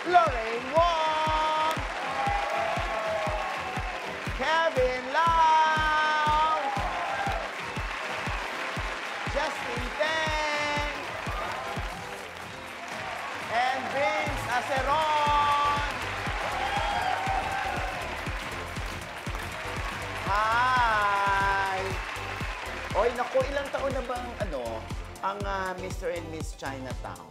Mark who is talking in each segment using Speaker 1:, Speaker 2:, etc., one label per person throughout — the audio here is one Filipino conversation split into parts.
Speaker 1: Lorraine Wong, Kevin Lau, Justin Teng, and Vince Aceron. Hi! Oy, naku, ilang taon na bang ang Mr. and Miss Chinatown?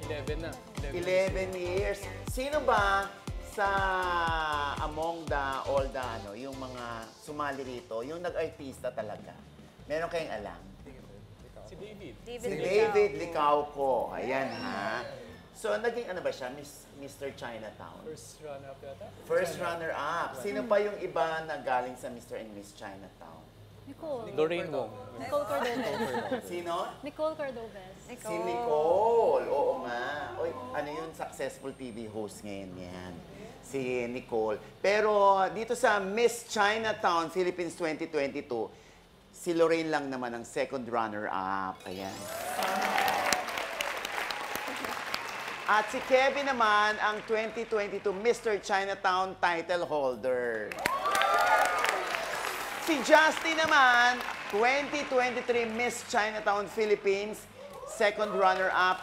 Speaker 2: 11 na.
Speaker 1: 11 years. Sino ba sa among all the yung mga sumali rito, yung nag-artista talaga? Meron kayong alam?
Speaker 2: Si David.
Speaker 1: Si David Licauco. Ayan ha. So, naging ba siya? Mr. Chinatown?
Speaker 2: First runner-up yata?
Speaker 1: First runner-up. Sino pa yung iba na galing sa Mr. and Miss Chinatown?
Speaker 3: Nicole.
Speaker 2: Lorraine Wong.
Speaker 3: Nicole Cordobes.
Speaker 1: Sino?
Speaker 3: Nicole Cordobes.
Speaker 1: Si Nicole. Oo nga. Oy, yun? Successful TV host ngayon yan. Si Nicole. Pero dito sa Miss Chinatown Philippines 2022, si Lorraine lang naman ang second runner-up. Ayan. At si Kevin naman ang 2022 Mr. Chinatown title holder. Si Justin naman, 2023 Miss Chinatown Philippines, second runner-up.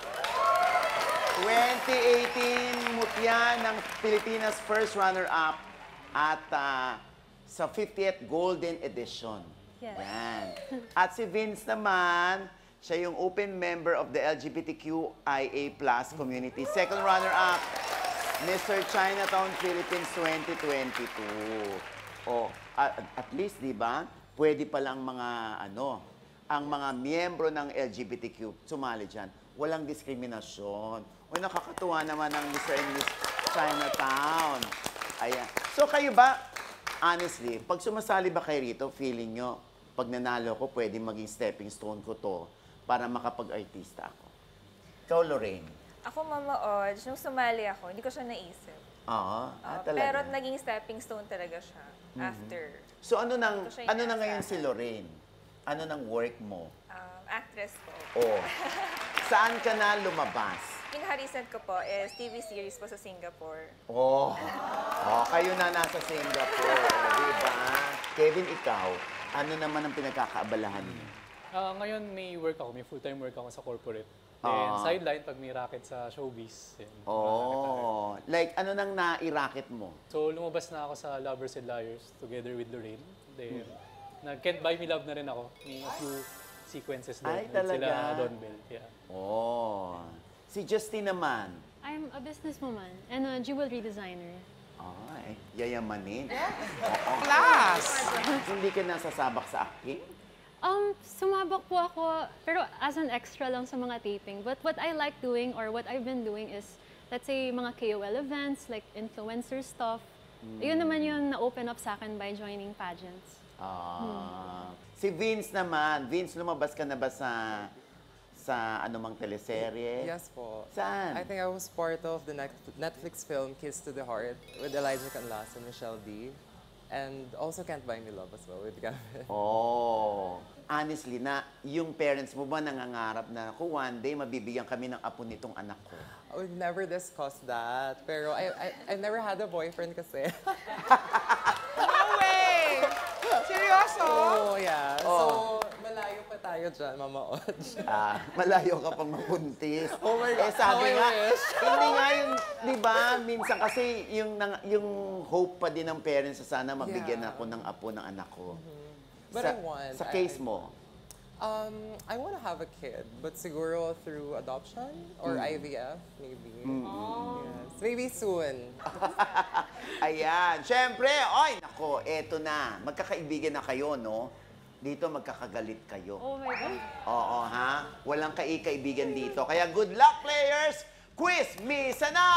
Speaker 1: 2018 Mutya ng Pilipinas, first runner-up. At sa 50th Golden Edition.
Speaker 3: Yes.
Speaker 1: Yan. At si Vince naman, siya yung open member of the LGBTQIA+ community. Second runner-up, Mr. Chinatown Philippines 2022. Oh, at least, di ba, pwede palang mga, ang mga miyembro ng LGBTQ sumali dyan. Walang diskriminasyon. O, nakakatuwa naman ang Mr. and Miss Chinatown. Ayan. So, kayo ba, honestly, pag sumasali ba kayo rito, feeling nyo, pag nanalo ko, pwede maging stepping stone ko to para makapag-artista ako? Ikaw, Lorraine.
Speaker 4: Ako, Mama Odge, nung sumali ako, hindi ko siya naisip.
Speaker 1: Talaga.
Speaker 4: Pero naging stepping stone talaga siya after.
Speaker 1: So ano na
Speaker 4: inaasahan.
Speaker 1: ngayon si Lorraine? Ano nang work mo?
Speaker 4: Actress po.
Speaker 1: Oh. Saan ka na lumabas?
Speaker 4: Pinaka-recent ko po is TV series po sa Singapore.
Speaker 1: Oh. Kayo na nasa Singapore, di ba? Kevin, ikaw, ano naman ang pinagkakaabalahan niyo?
Speaker 2: Ngayon may work ako, may full-time work ako sa corporate. Then sideline pag may racket sa showbiz.
Speaker 1: Like ano nang nai-racket mo?
Speaker 2: So lumabas na ako sa Lovers and Liars together with Lorraine. Then Can't Buy Me Love na rin ako. May a few sequences doon.
Speaker 1: Ay, talaga?
Speaker 2: Sila Don Bell. Yeah.
Speaker 1: Si Justin naman.
Speaker 3: I'm a businesswoman and a jewelry designer.
Speaker 1: Ay, yayamanin.
Speaker 5: Class!
Speaker 1: Hindi ka nasasabak sa acting?
Speaker 3: Sumabak po ako, pero as an extra lang sa mga taping. But what I like doing or what I've been doing is, let's say, mga KOL events, like influencer stuff. Yun naman yung na-open up sa akin by joining pageants.
Speaker 1: Si Vince naman. Vince, lumabas ka na ba sa anumang teleserye?
Speaker 5: Yes po.
Speaker 1: Saan?
Speaker 5: I think I was part of the Netflix film Kiss to the Heart with Elijah Canlas and Michelle D. And also Can't Buy Me Love as well with Gavin.
Speaker 1: Honestly, yung parents mo ba nangangarap na, one day mabibigyan kami ng apo nitong anak ko?
Speaker 5: We've never discussed that. Pero I never had a boyfriend kasi.
Speaker 6: No way! Seryoso?
Speaker 5: Oh, yeah. So, malayo pa tayo dyan, Mama Odge.
Speaker 1: Malayo ka pang mabuntis.
Speaker 5: Oh my God.
Speaker 1: Sabi
Speaker 5: How I
Speaker 1: nga,
Speaker 5: wish.
Speaker 1: hindi nga yung, di ba, minsan kasi yung hope pa din ng parents sa sana mabigyan ako ng apo ng anak ko.
Speaker 5: But I want.
Speaker 1: Sa case mo?
Speaker 5: I want to have a kid, but siguro through adoption or IVF, maybe. Yes. Maybe soon.
Speaker 1: Ayan. Siyempre, nako, eto na. Magkakaibigan na kayo, no? Dito magkakagalit kayo.
Speaker 3: Oh my God.
Speaker 1: Oo, ha? Walang kaibigan dito. Kaya good luck, players! Quiz, Misa na!